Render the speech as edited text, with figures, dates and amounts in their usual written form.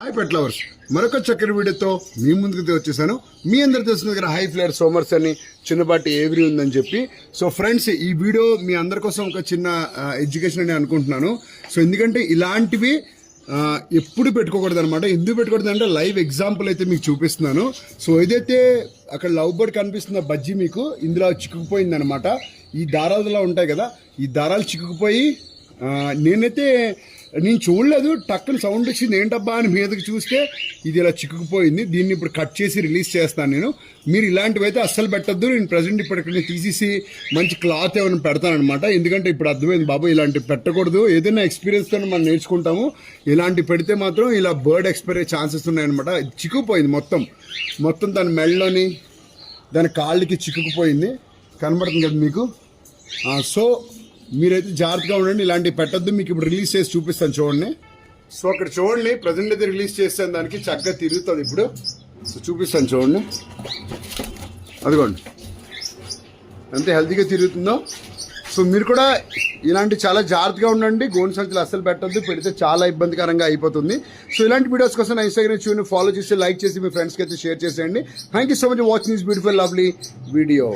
Hi pet lovers, మరొక చక్కని వీడియోతో మీ ముందుకు వచ్చేసాను. మీ అందరు తెలిసిన దగ్గర హై ఫ్లేర్ సోమర్స్ అని చిన్నపాటి ఏవరీ ఉందని చెప్పి. సో ఫ్రెండ్స్, ఈ వీడియో మీ అందరి కోసం ఒక చిన్న ఎడ్యుకేషన్ అని అనుకుంటున్నాను. సో ఎందుకంటే ఇలాంటివి ఎప్పుడు పెట్టుకోకూడదు అనమాట. ఎందుకు పెట్టుకోకూడదు అంటే లైవ్ ఎగ్జాంపుల్ అయితే మీకు చూపిస్తున్నాను. సో ఏదైతే అక్కడ లవ్ బర్డ్ కనిపిస్తున్న బజ్జీ మీకు ఇందులో చిక్కుకుపోయింది అనమాట. ఈ దారాలులా ఉంటాయి కదా, ఈ దారాలు చిక్కుకుపోయి నేను చూడలేదు, టక్కున సౌండ్ వచ్చింది, ఏంటబ్బా అని మీదకి చూస్తే ఇది ఇలా చిక్కుకుపోయింది. దీన్ని ఇప్పుడు కట్ చేసి రిలీజ్ చేస్తాను నేను. మీరు ఇలాంటివి అయితే అస్సలు పెట్టద్దు. నేను ప్రజెంట్ ఇప్పుడు ఇక్కడ తీసేసి మంచి క్లాత్ ఏమైనా పెడతానమాట. ఎందుకంటే ఇప్పుడు అర్థమైంది బాబు, ఇలాంటివి పెట్టకూడదు. ఏదైనా ఎక్స్పీరియన్స్తో మనం నేర్చుకుంటాము. ఇలాంటివి పెడితే మాత్రం ఇలా బర్డ్ ఎక్స్పైర్ అయ్యే ఛాన్సెస్ ఉన్నాయన్నమాట. చిక్కుకుపోయింది మొత్తం దాని మెడలోని దాని కాళ్ళకి చిక్కుకుపోయింది, కనబడుతుంది కదా మీకు. సో మీరైతే జాగ్రత్తగా ఉండండి, ఇలాంటివి పెట్టద్దు. మీకు ఇప్పుడు రిలీజ్ చేసి చూపిస్తాను చూడండి. సో అక్కడ చూడండి, ప్రజెంట్ అయితే రిలీజ్ చేస్తాను, దానికి చక్కగా తిరుగుతుంది ఇప్పుడు. సో చూపిస్తాను చూడండి, అదిగోండి ఎంత హెల్తీగా తిరుగుతుందో. సో మీరు కూడా ఇలాంటి చాలా జాగ్రత్తగా ఉండండి. గోను సంచులు అస్సలు పెట్టద్దు, పెడితే చాలా ఇబ్బందికరంగా అయిపోతుంది. సో ఇలాంటి వీడియోస్ కోసం నా ఇన్స్టాగ్రామ్ చూడండి, ఫాలో చేసి లైక్ చేసి మీ ఫ్రెండ్స్కి అయితే షేర్ చేసేయండి. Thank you so much watching this beautiful lovely video.